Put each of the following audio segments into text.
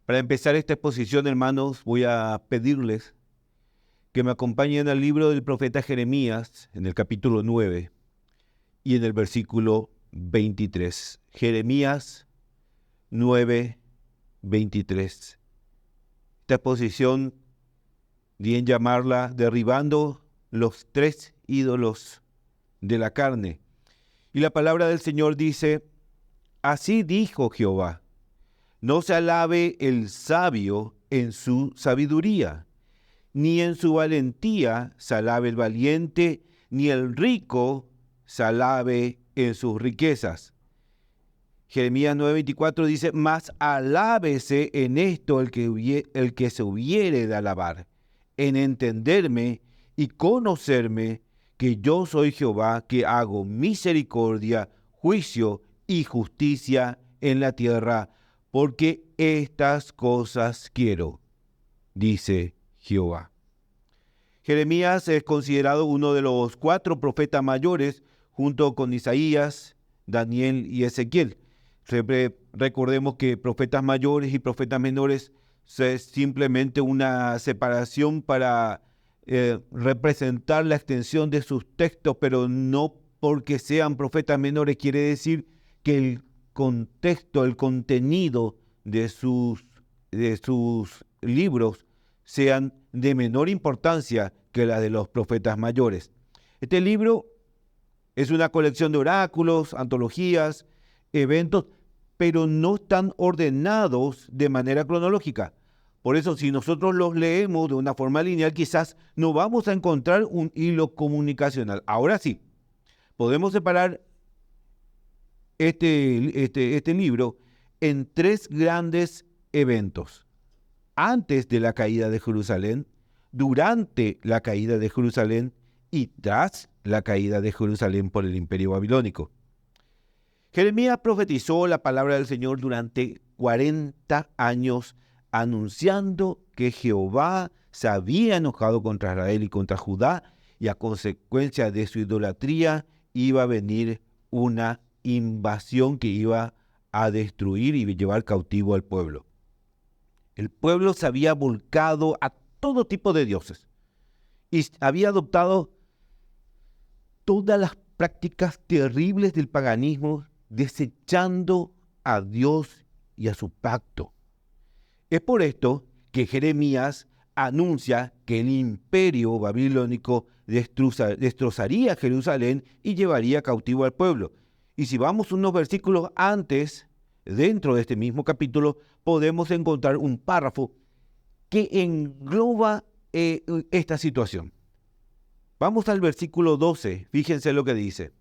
Para empezar esta exposición, hermanos, voy a pedirles que me acompañen al libro del profeta Jeremías, en el capítulo 9 y en el versículo 23. Jeremías 9, 23. Esta exposición, bien llamarla derribando los tres ídolos de la carne. Y la palabra del Señor dice: así dijo Jehová, no se alabe el sabio en su sabiduría, ni en su valentía se alabe el valiente, ni el rico se alabe en sus riquezas. Jeremías 9:24 dice: mas alábese en esto el que se hubiere de alabar, en entenderme y conocerme, que yo soy Jehová, que hago misericordia, juicio y justicia en la tierra, porque estas cosas quiero, dice Jehová. Jeremías es considerado uno de los 4 profetas mayores, junto con Isaías, Daniel y Ezequiel. Siempre recordemos que profetas mayores y profetas menores es simplemente una separación para representar la extensión de sus textos, pero no porque sean profetas menores quiere decir que el contexto, el contenido de sus libros sean de menor importancia que la de los profetas mayores. Este libro es una colección de oráculos, antologías, eventos, pero no están ordenados de manera cronológica. Por eso, si nosotros los leemos de una forma lineal, quizás no vamos a encontrar un hilo comunicacional. Ahora sí, podemos separar este libro en 3 grandes eventos: antes de la caída de Jerusalén, durante la caída de Jerusalén y tras la caída de Jerusalén por el Imperio Babilónico. Jeremías profetizó la palabra del Señor durante 40 años, anunciando que Jehová se había enojado contra Israel y contra Judá, y a consecuencia de su idolatría iba a venir una invasión que iba a destruir y llevar cautivo al pueblo. El pueblo se había volcado a todo tipo de dioses y había adoptado todas las prácticas terribles del paganismo, desechando a Dios y a su pacto. Es por esto que Jeremías anuncia que el imperio babilónico destrozaría Jerusalén y llevaría cautivo al pueblo. Y si vamos unos versículos antes, dentro de este mismo capítulo, podemos encontrar un párrafo que engloba esta situación. Vamos al versículo 12, fíjense lo que dice.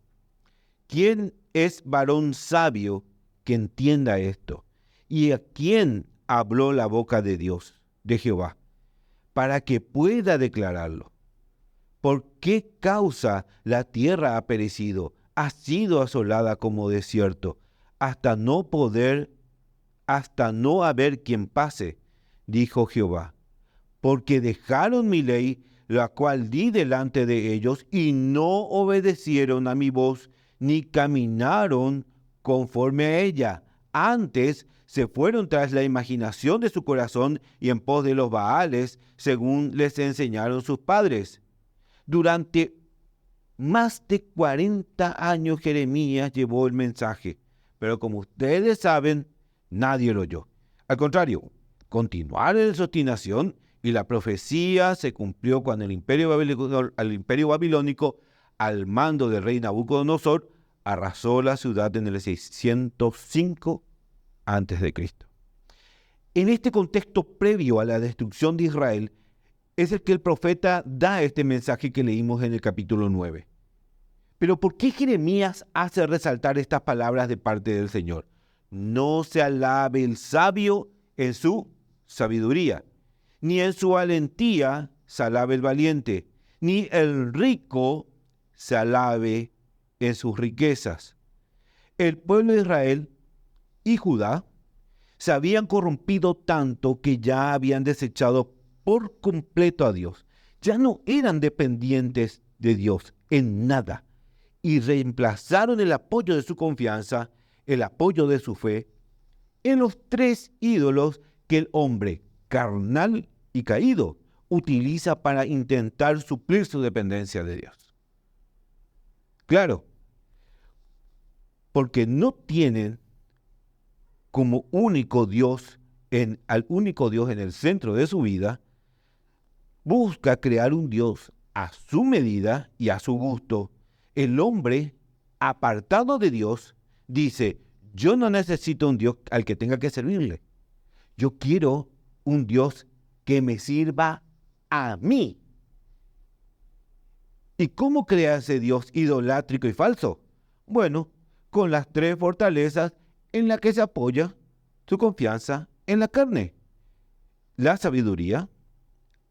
¿Quién es varón sabio que entienda esto? ¿Y a quién habló la boca de Dios, de Jehová, para que pueda declararlo? ¿Por qué causa la tierra ha perecido, ha sido asolada como desierto, hasta no haber quien pase? Dijo Jehová, porque dejaron mi ley, la cual di delante de ellos, y no obedecieron a mi voz, ni caminaron conforme a ella. Antes se fueron tras la imaginación de su corazón y en pos de los Baales, según les enseñaron sus padres. Durante más de 40 años Jeremías llevó el mensaje, pero como ustedes saben, nadie lo oyó. Al contrario, continuaron en su obstinación y la profecía se cumplió cuando el imperio babilónico, al mando del rey Nabucodonosor, arrasó la ciudad en el 605 a.C. En este contexto previo a la destrucción de Israel, es el que el profeta da este mensaje que leímos en el capítulo 9. Pero ¿por qué Jeremías hace resaltar estas palabras de parte del Señor? No se alabe el sabio en su sabiduría, ni en su valentía se alabe el valiente, ni el rico se alabe en sus riquezas. El pueblo de Israel y Judá se habían corrompido tanto que ya habían desechado por completo a Dios. Ya no eran dependientes de Dios en nada y reemplazaron el apoyo de su confianza, el apoyo de su fe, en los 3 ídolos que el hombre carnal y caído utiliza para intentar suplir su dependencia de Dios. Claro, porque no tienen como único Dios, al único Dios en el centro de su vida, busca crear un Dios a su medida y a su gusto. El hombre, apartado de Dios, dice: yo no necesito un Dios al que tenga que servirle. Yo quiero un Dios que me sirva a mí. ¿Y cómo crea ese Dios idolátrico y falso? Bueno, con las tres fortalezas en las que se apoya su confianza en la carne: la sabiduría,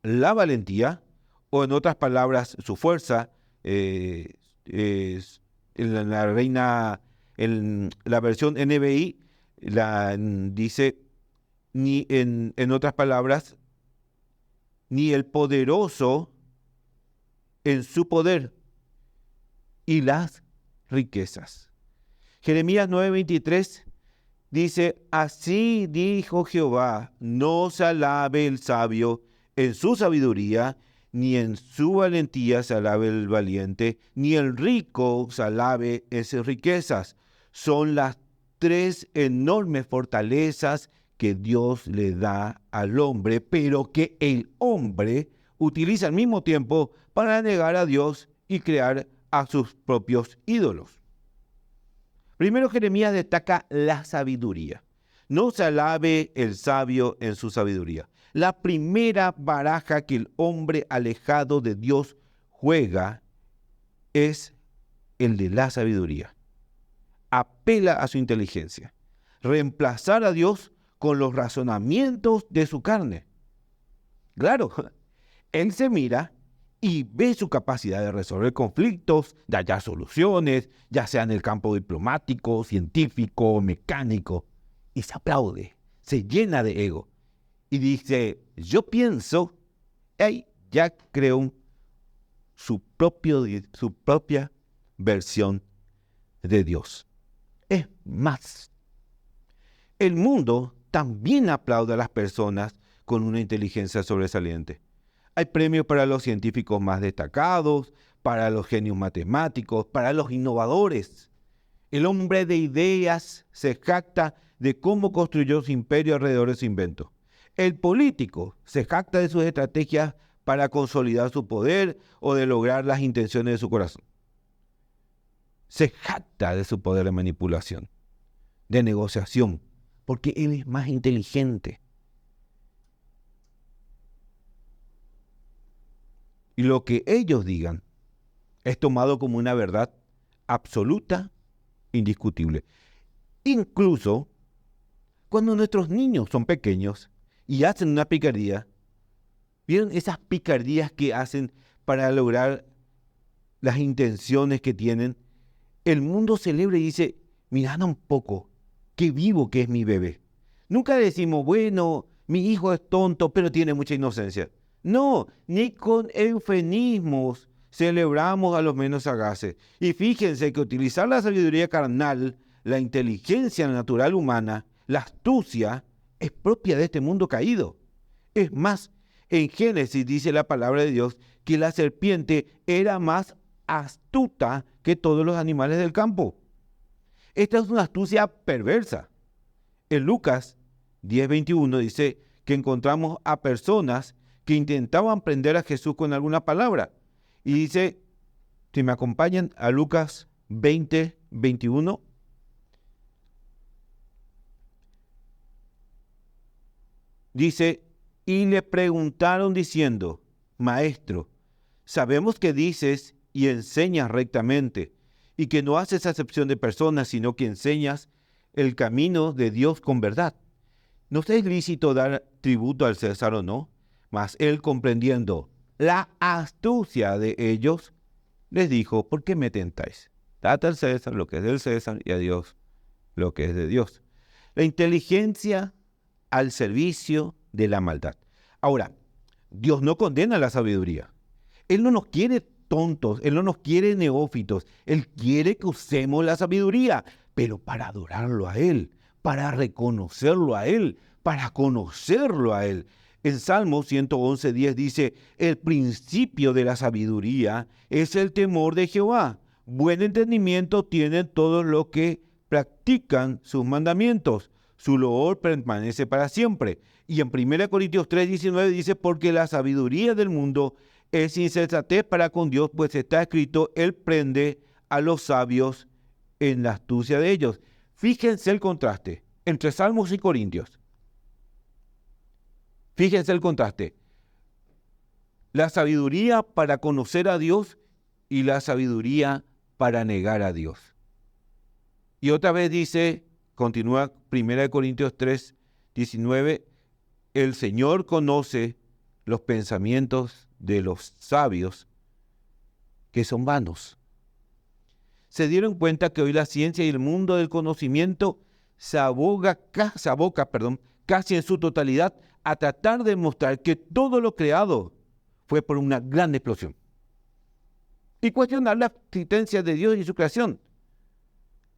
la valentía, o en otras palabras, su fuerza. En la versión NBI dice, en otras palabras, ni el poderoso en su poder, y las riquezas. Jeremías 9:23 dice: así dijo Jehová, no se alabe el sabio en su sabiduría, ni en su valentía se alabe el valiente, ni el rico se alabe en sus riquezas. Son las tres enormes fortalezas que Dios le da al hombre, pero que el hombre utiliza al mismo tiempo para negar a Dios y crear a sus propios ídolos. Primero, Jeremías destaca la sabiduría. No se alabe el sabio en su sabiduría. La primera baraja que el hombre alejado de Dios juega es el de la sabiduría. Apela a su inteligencia. Reemplazar a Dios con los razonamientos de su carne. Claro, él se mira y ve su capacidad de resolver conflictos, de hallar soluciones, ya sea en el campo diplomático, científico, mecánico, y se aplaude, se llena de ego y dice: yo pienso, ya creó su propia versión de Dios. Es más, el mundo también aplaude a las personas con una inteligencia sobresaliente. Hay premios para los científicos más destacados, para los genios matemáticos, para los innovadores. El hombre de ideas se jacta de cómo construyó su imperio alrededor de su invento. El político se jacta de sus estrategias para consolidar su poder o de lograr las intenciones de su corazón. Se jacta de su poder de manipulación, de negociación, porque él es más inteligente. Y lo que ellos digan es tomado como una verdad absoluta, indiscutible. Incluso cuando nuestros niños son pequeños y hacen una picardía, ¿vieron esas picardías que hacen para lograr las intenciones que tienen? El mundo celebra y dice: mirad un poco, qué vivo que es mi bebé. Nunca decimos: bueno, mi hijo es tonto, pero tiene mucha inocencia. No, ni con eufemismos celebramos a los menos sagaces. Y fíjense que utilizar la sabiduría carnal, la inteligencia natural humana, la astucia, es propia de este mundo caído. Es más, en Génesis dice la palabra de Dios que la serpiente era más astuta que todos los animales del campo. Esta es una astucia perversa. En Lucas 10:21 dice que encontramos a personas que intentaban prender a Jesús con alguna palabra. Y dice, si me acompañan a Lucas 20:21, dice: y le preguntaron diciendo: Maestro, sabemos que dices y enseñas rectamente, y que no haces acepción de personas, sino que enseñas el camino de Dios con verdad. ¿No es lícito dar tributo al César o no? Mas él, comprendiendo la astucia de ellos, les dijo: ¿por qué me tentáis? Dad al César lo que es del César y a Dios lo que es de Dios. La inteligencia al servicio de la maldad. Ahora, Dios no condena la sabiduría. Él no nos quiere tontos, Él no nos quiere neófitos. Él quiere que usemos la sabiduría, pero para adorarlo a Él, para reconocerlo a Él, para conocerlo a Él. En Salmo 111:10 dice, el principio de la sabiduría es el temor de Jehová. Buen entendimiento tienen todos los que practican sus mandamientos. Su loor permanece para siempre. Y en 1 Corintios 3:19 dice, porque la sabiduría del mundo es insensatez para con Dios, pues está escrito, Él prende a los sabios en la astucia de ellos. Fíjense el contraste entre Salmos y Corintios. Fíjense el contraste. La sabiduría para conocer a Dios y la sabiduría para negar a Dios. Y otra vez dice, continúa 1 Corintios 3:19, el Señor conoce los pensamientos de los sabios que son vanos. Se dieron cuenta que hoy la ciencia y el mundo del conocimiento se aboca casi en su totalidad a tratar de demostrar que todo lo creado fue por una gran explosión y cuestionar la existencia de Dios y su creación.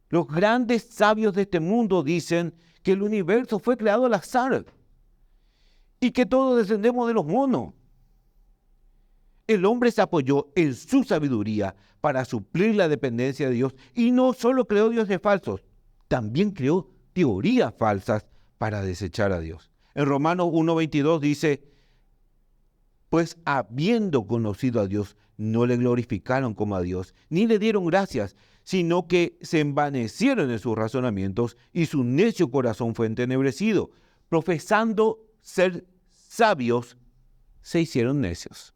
Los grandes sabios de este mundo dicen que el universo fue creado al azar y que todos descendemos de los monos. El hombre se apoyó en su sabiduría para suplir la dependencia de Dios y no solo creó dioses falsos, también creó teorías falsas para desechar a Dios. En Romanos 1:22 dice, pues habiendo conocido a Dios, no le glorificaron como a Dios, ni le dieron gracias, sino que se envanecieron en sus razonamientos y su necio corazón fue entenebrecido. Profesando ser sabios, se hicieron necios.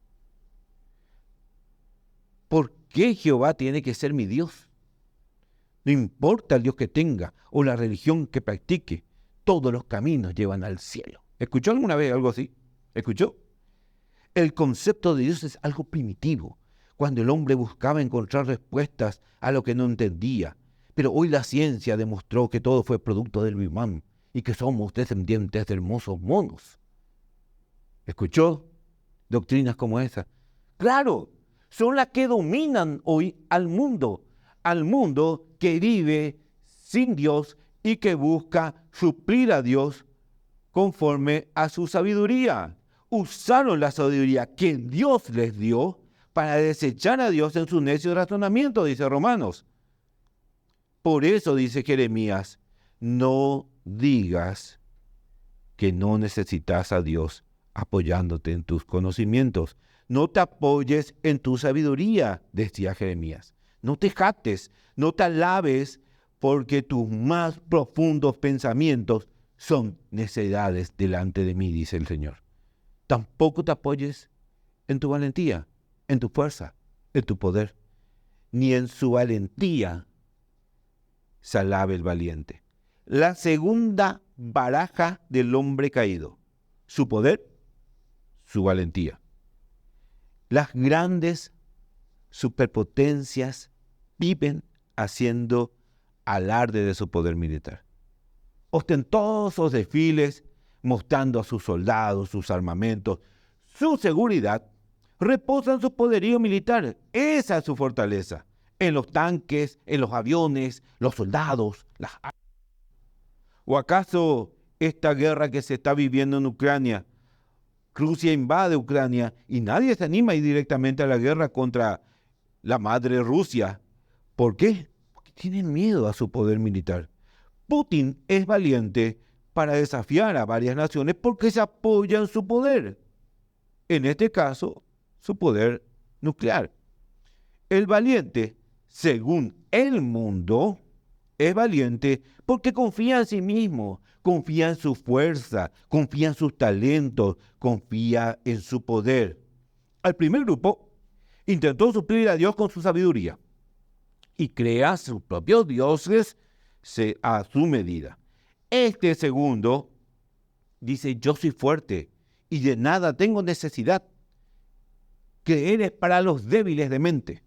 ¿Por qué Jehová tiene que ser mi Dios? No importa el Dios que tenga o la religión que practique, todos los caminos llevan al cielo. ¿Escuchó alguna vez algo así? ¿Escuchó? El concepto de Dios es algo primitivo, cuando el hombre buscaba encontrar respuestas a lo que no entendía. Pero hoy la ciencia demostró que todo fue producto del Big Bang y que somos descendientes de hermosos monos. ¿Escuchó doctrinas como esa? ¡Claro! Son las que dominan hoy al mundo que vive sin Dios y que busca suplir a Dios conforme a su sabiduría. Usaron la sabiduría que Dios les dio para desechar a Dios en su necio razonamiento, dice Romanos. Por eso dice Jeremías, no digas que no necesitas a Dios apoyándote en tus conocimientos. No te apoyes en tu sabiduría, decía Jeremías. No te jactes, no te alabes, porque tus más profundos pensamientos son necedades delante de mí, dice el Señor. Tampoco te apoyes en tu valentía, en tu fuerza, en tu poder, ni en su valentía se alabe el valiente. La segunda baraja del hombre caído, su poder, su valentía. Las grandes superpotencias viven haciendo alarde de su poder militar. Ostentosos desfiles mostrando a sus soldados, sus armamentos, su seguridad, reposan su poderío militar. Esa es su fortaleza. En los tanques, en los aviones, los soldados, las armas. ¿O acaso esta guerra que se está viviendo en Ucrania? Rusia invade Ucrania y nadie se anima a ir directamente a la guerra contra la madre Rusia. ¿Por qué? Porque tienen miedo a su poder militar. Putin es valiente para desafiar a varias naciones porque se apoya en su poder. En este caso, su poder nuclear. El valiente, según el mundo, es valiente porque confía en sí mismo, confía en su fuerza, confía en sus talentos, confía en su poder. Al primer grupo intentó suplir a Dios con su sabiduría y crea sus propios dioses a su medida. Este segundo dice, yo soy fuerte y de nada tengo necesidad. Creer es para los débiles de mente.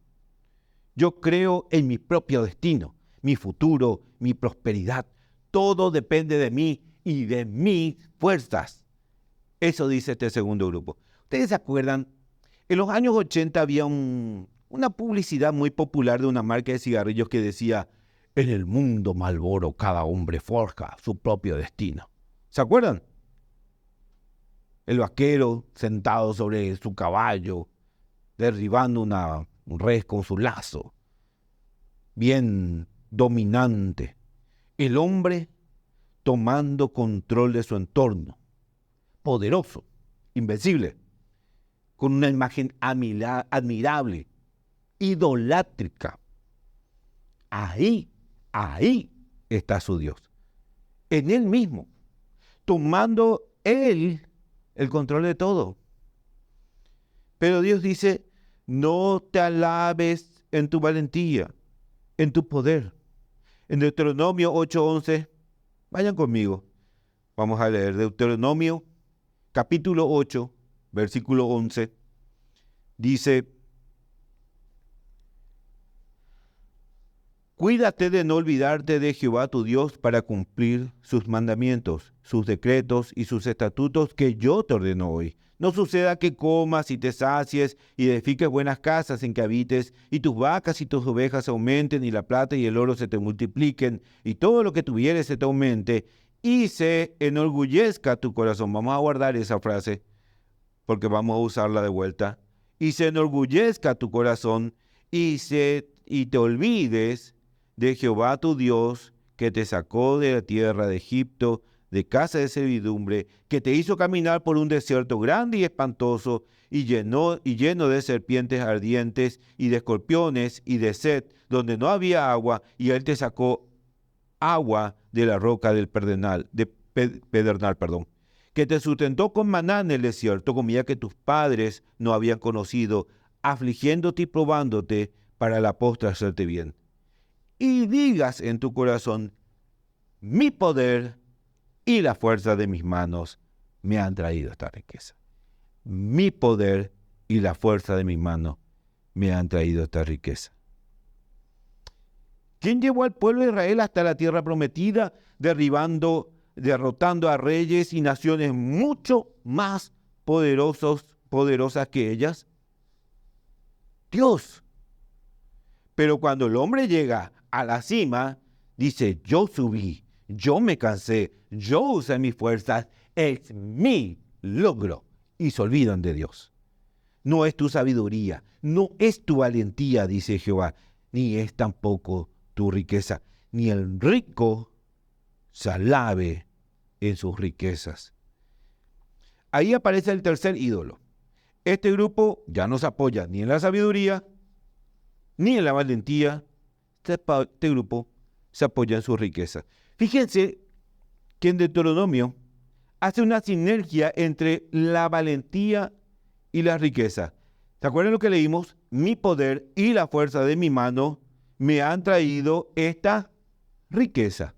Yo creo en mi propio destino, mi futuro, mi prosperidad. Todo depende de mí y de mis fuerzas. Eso dice este segundo grupo. ¿Ustedes se acuerdan? En los años 80 había una publicidad muy popular de una marca de cigarrillos que decía, en el mundo Marlboro cada hombre forja su propio destino. ¿Se acuerdan? el vaquero sentado sobre su caballo, derribando un res con su lazo, bien dominante. El hombre tomando control de su entorno, poderoso, invencible, con una imagen admirable, idolátrica. Ahí está su Dios, en Él mismo, tomando Él el control de todo. Pero Dios dice, no te alabes en tu valentía, en tu poder. En Deuteronomio 8:11, vayan conmigo, vamos a leer Deuteronomio capítulo 8, versículo 11, dice, cuídate de no olvidarte de Jehová tu Dios para cumplir sus mandamientos, sus decretos y sus estatutos que yo te ordeno hoy. No suceda que comas y te sacies y edifiques buenas casas en que habites, y tus vacas y tus ovejas aumenten, y la plata y el oro se te multipliquen, y todo lo que tuvieres se te aumente, y se enorgullezca tu corazón. Vamos a guardar esa frase, porque vamos a usarla de vuelta. Y se enorgullezca tu corazón, y te olvides de Jehová tu Dios, que te sacó de la tierra de Egipto, de casa de servidumbre, que te hizo caminar por un desierto grande y espantoso, y lleno de serpientes ardientes, y de escorpiones, y de sed, donde no había agua, y él te sacó agua de la roca del pedernal, que te sustentó con maná en el desierto, comida que tus padres no habían conocido, afligiéndote y probándote para la postre hacerte bien. Y digas en tu corazón, mi poder y la fuerza de mis manos me han traído esta riqueza. Mi poder y la fuerza de mis manos me han traído esta riqueza. ¿Quién llevó al pueblo de Israel hasta la tierra prometida, derrotando a reyes y naciones mucho más poderosas que ellas? Dios. Pero cuando el hombre llega a la cima, dice, yo subí, yo me cansé, yo usé mis fuerzas, es mi logro. Y se olvidan de Dios. No es tu sabiduría, no es tu valentía, dice Jehová, ni es tampoco tu riqueza, ni el rico se alabe en sus riquezas. Ahí aparece el tercer ídolo. Este grupo ya no se apoya ni en la sabiduría, ni en la valentía. Este grupo se apoya en sus riquezas. Fíjense que en Deuteronomio hace una sinergia entre la valentía y la riqueza. ¿Se acuerdan lo que leímos? Mi poder y la fuerza de mi mano me han traído esta riqueza.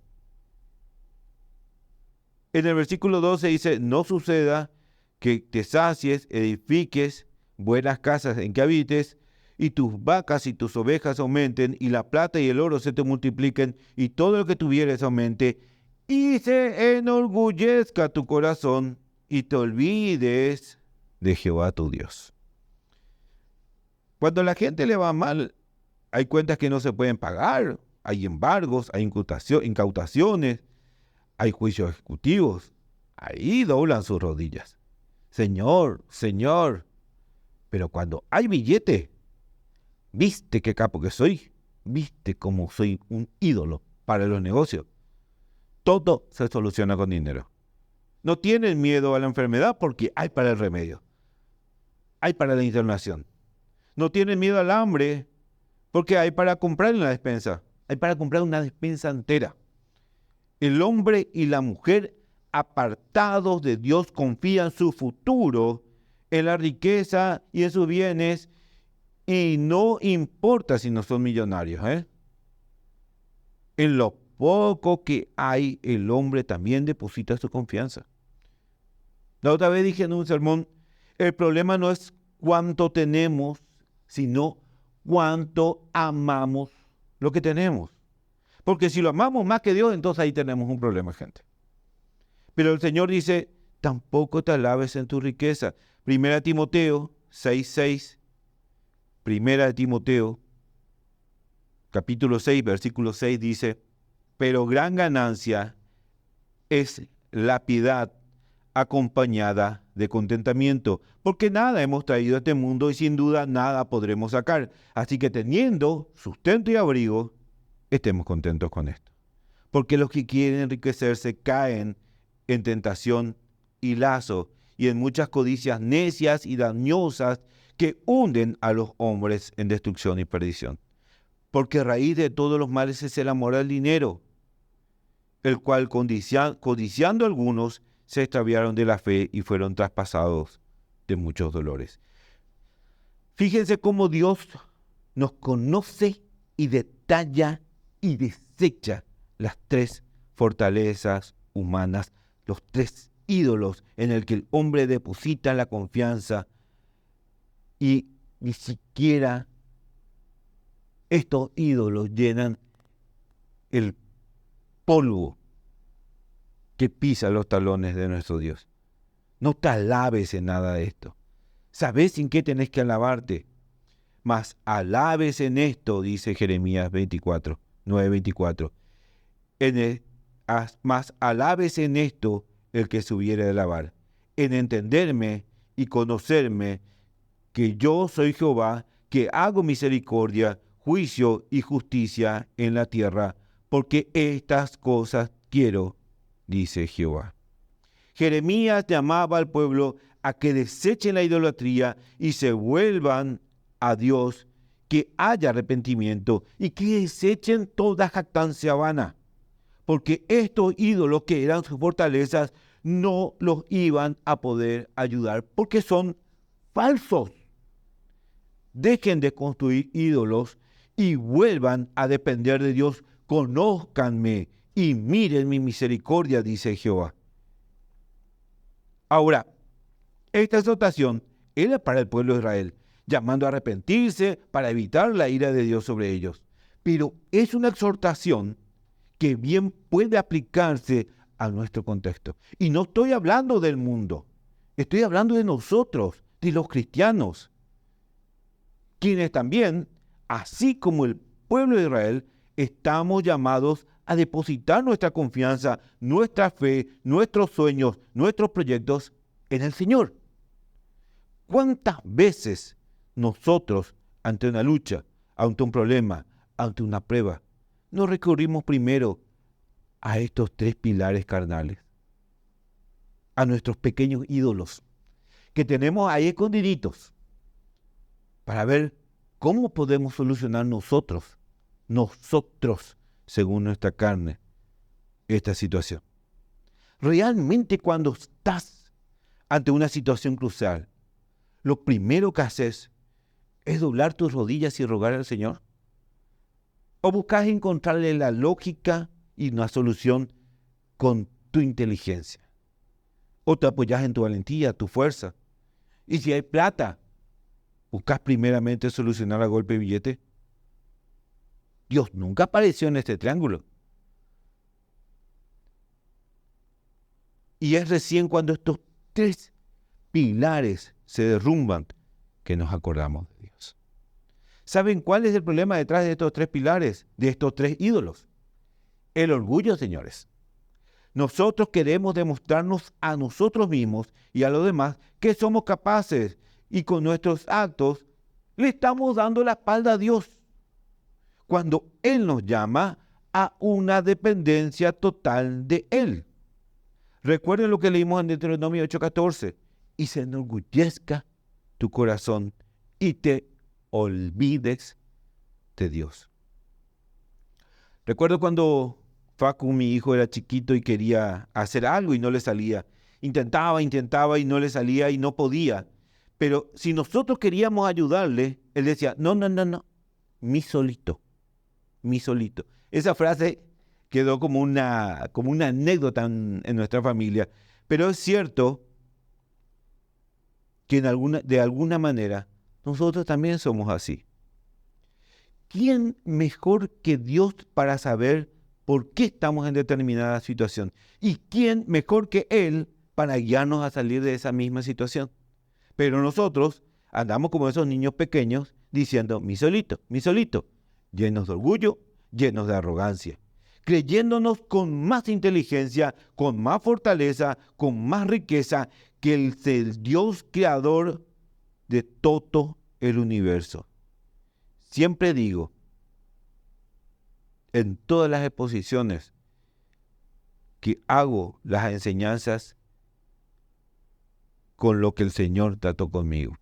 En el versículo 12 dice, no suceda que te sacies, edifiques buenas casas en que habites, y tus vacas y tus ovejas aumenten, y la plata y el oro se te multipliquen, y todo lo que tuvieres aumente, y se enorgullezca tu corazón, y te olvides de Jehová tu Dios. Cuando a la gente le va mal, hay cuentas que no se pueden pagar, hay embargos, hay incautaciones, hay juicios ejecutivos. Ahí doblan sus rodillas. Señor, Señor. Pero cuando hay billete, ¿viste qué capo que soy? ¿Viste cómo soy un ídolo para los negocios? Todo se soluciona con dinero. No tienen miedo a la enfermedad porque hay para el remedio. Hay para la internación. No tienen miedo al hambre porque hay para comprar en la despensa. Hay para comprar una despensa entera. El hombre y la mujer apartados de Dios confían su futuro en la riqueza y en sus bienes, y no importa si no son millonarios. En lo poco que hay, el hombre también deposita su confianza. La otra vez dije en un sermón, el problema no es cuánto tenemos, sino cuánto amamos lo que tenemos. Porque si lo amamos más que Dios, entonces ahí tenemos un problema, gente. Pero el Señor dice, tampoco te alabes en tu riqueza. 1 Timoteo 6:6. 1 Timoteo, capítulo 6, versículo 6 dice, pero gran ganancia es la piedad acompañada de contentamiento, porque nada hemos traído a este mundo y sin duda nada podremos sacar. Así que teniendo sustento y abrigo, estemos contentos con esto. Porque los que quieren enriquecerse caen en tentación y lazo y en muchas codicias necias y dañosas que hunden a los hombres en destrucción y perdición. Porque raíz de todos los males es el amor al dinero, el cual codiciando algunos se extraviaron de la fe y fueron traspasados de muchos dolores. Fíjense cómo Dios nos conoce y detalla y desecha las tres fortalezas humanas, los tres ídolos en el que el hombre deposita la confianza, y ni siquiera estos ídolos llenan el polvo que pisa los talones de nuestro Dios. No te alabes en nada de esto. Sabes en qué tenés que alabarte. Mas alabes en esto, dice Jeremías 9:24. Mas alabes en esto el que se hubiere de alabar, en entenderme y conocerme, que yo soy Jehová, que hago misericordia, juicio y justicia en la tierra, porque estas cosas quiero, dice Jehová. Jeremías llamaba al pueblo a que desechen la idolatría y se vuelvan a Dios, que haya arrepentimiento y que desechen toda jactancia vana, porque estos ídolos que eran sus fortalezas no los iban a poder ayudar porque son falsos. Dejen de construir ídolos y vuelvan a depender de Dios. Conózcanme y miren mi misericordia, dice Jehová. Ahora, esta exhortación era para el pueblo de Israel, llamando a arrepentirse para evitar la ira de Dios sobre ellos. Pero es una exhortación que bien puede aplicarse a nuestro contexto. Y no estoy hablando del mundo, estoy hablando de nosotros, de los cristianos, quienes también, así como el pueblo de Israel, estamos llamados a depositar nuestra confianza, nuestra fe, nuestros sueños, nuestros proyectos en el Señor. ¿Cuántas veces nosotros, ante una lucha, ante un problema, ante una prueba, no recurrimos primero a estos tres pilares carnales, a nuestros pequeños ídolos que tenemos ahí escondiditos, para ver cómo podemos solucionar nosotros, según nuestra carne, esta situación? Realmente cuando estás ante una situación crucial, lo primero que haces es doblar tus rodillas y rogar al Señor. ¿O buscas encontrarle la lógica y una solución con tu inteligencia? ¿O te apoyas en tu valentía, tu fuerza? Y si hay plata, ¿buscas primeramente solucionar a golpe de billete? Dios nunca apareció en este triángulo. Y es recién cuando estos tres pilares se derrumban que nos acordamos de Dios. ¿Saben cuál es el problema detrás de estos tres pilares, de estos tres ídolos? El orgullo, señores. Nosotros queremos demostrarnos a nosotros mismos y a los demás que somos capaces, y con nuestros actos le estamos dando la espalda a Dios, cuando Él nos llama a una dependencia total de Él. Recuerden lo que leímos en Deuteronomio 8:14. Y se enorgullezca tu corazón y te olvides de Dios. Recuerdo cuando Facu, mi hijo, era chiquito y quería hacer algo y no le salía. Intentaba y no le salía y no podía. Pero si nosotros queríamos ayudarle, él decía, no, mi solito. Esa frase quedó como una anécdota en nuestra familia. Pero es cierto que de alguna manera nosotros también somos así. ¿Quién mejor que Dios para saber por qué estamos en determinada situación? ¿Y quién mejor que Él para guiarnos a salir de esa misma situación? Pero nosotros andamos como esos niños pequeños diciendo, mi solito, llenos de orgullo, llenos de arrogancia. creyéndonos con más inteligencia, con más fortaleza, con más riqueza que el Dios creador de todo el universo. Siempre digo, en todas las exposiciones que hago las enseñanzas con lo que el Señor trató conmigo.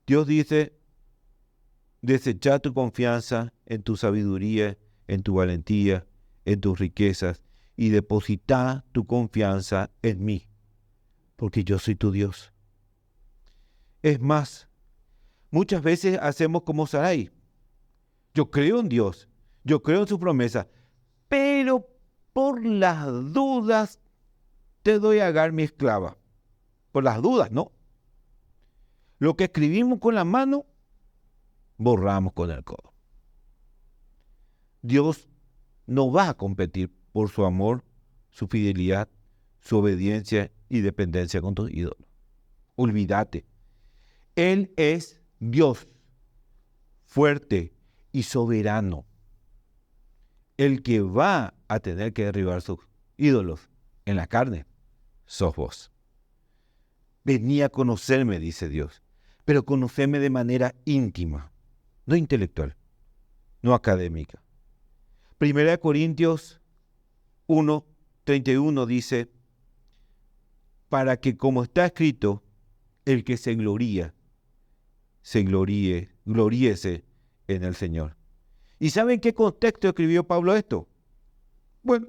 Dios dice, desecha tu confianza en tu sabiduría, en tu valentía, en tus riquezas, y deposita tu confianza en mí, porque yo soy tu Dios. Es más, muchas veces hacemos como Sarai. Yo creo en Dios, yo creo en su promesa, pero por las dudas te doy a Agar mi esclava. Por las dudas, ¿no? Lo que escribimos con la mano, borramos con el codo. Dios no va a competir por su amor, su fidelidad, su obediencia y dependencia con tus ídolos. Olvídate. Él es Dios, fuerte y soberano. El que va a tener que derribar sus ídolos en la carne, sos vos. Vení a conocerme, dice Dios, pero conocerme de manera íntima, no intelectual, no académica. 1 Corintios 1:31 dice, para que como está escrito, el que se gloríese en el Señor. ¿Y saben qué contexto escribió Pablo esto? Bueno,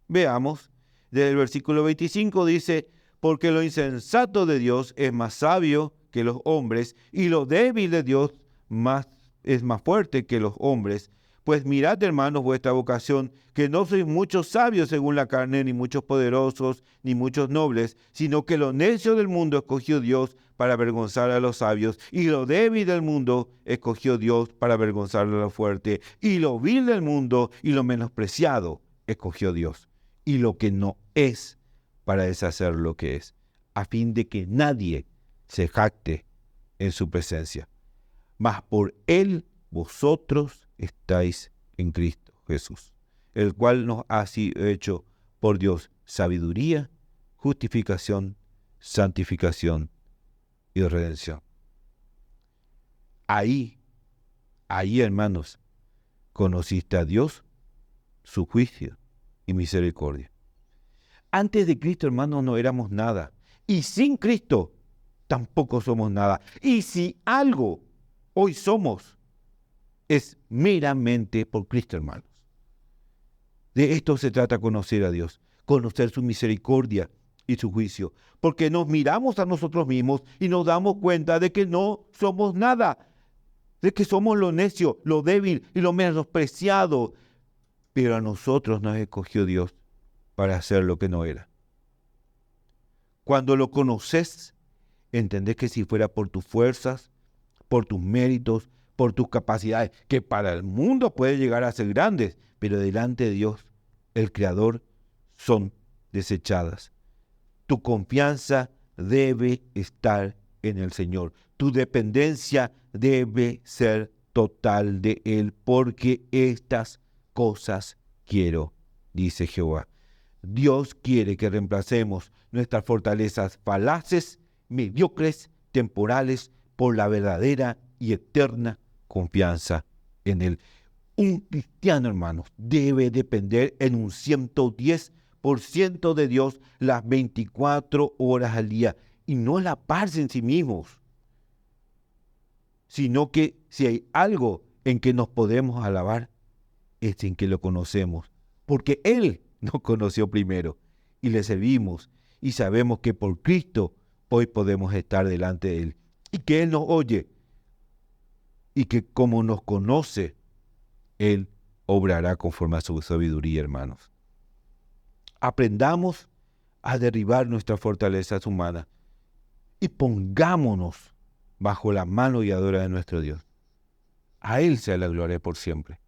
veamos. Desde el versículo 25 dice, porque lo insensato de Dios es más sabio que los hombres, y lo débil de Dios es más fuerte que los hombres. Pues mirad, hermanos, vuestra vocación, que no sois muchos sabios según la carne, ni muchos poderosos, ni muchos nobles, sino que lo necio del mundo escogió Dios para avergonzar a los sabios, y lo débil del mundo escogió Dios para avergonzar a lo fuerte, y lo vil del mundo y lo menospreciado escogió Dios, y lo que no es para deshacer lo que es, a fin de que nadie se jacte en su presencia. Mas por él vosotros estáis en Cristo Jesús, el cual nos ha sido hecho por Dios sabiduría, justificación, santificación y redención. Ahí, hermanos, conociste a Dios, su juicio y misericordia. Antes de Cristo, hermanos, no éramos nada. Y sin Cristo, tampoco somos nada. Y si algo hoy somos, es meramente por Cristo, hermanos. De esto se trata conocer a Dios, conocer su misericordia y su juicio, porque nos miramos a nosotros mismos y nos damos cuenta de que no somos nada, de que somos lo necio, lo débil y lo menospreciado, pero a nosotros nos escogió Dios para hacer lo que no era. Cuando lo conoces, entendés que si fuera por tus fuerzas, por tus méritos, por tus capacidades, que para el mundo puede llegar a ser grandes, pero delante de Dios, el Creador, son desechadas. Tu confianza debe estar en el Señor. Tu dependencia debe ser total de Él, porque estas cosas quiero, dice Jehová. Dios quiere que reemplacemos nuestras fortalezas falaces, mediocres, temporales, por la verdadera y eterna confianza en Él. Un cristiano, hermanos, debe depender en un 110% de Dios las 24 horas al día y no alabarse en sí mismos, sino que si hay algo en que nos podemos alabar, es en que lo conocemos, porque Él nos conoció primero y le servimos y sabemos que por Cristo hoy podemos estar delante de Él y que Él nos oye y que como nos conoce, Él obrará conforme a su sabiduría, hermanos. Aprendamos a derribar nuestras fortalezas humanas y pongámonos bajo la mano guiadora de nuestro Dios. A Él sea la gloria por siempre.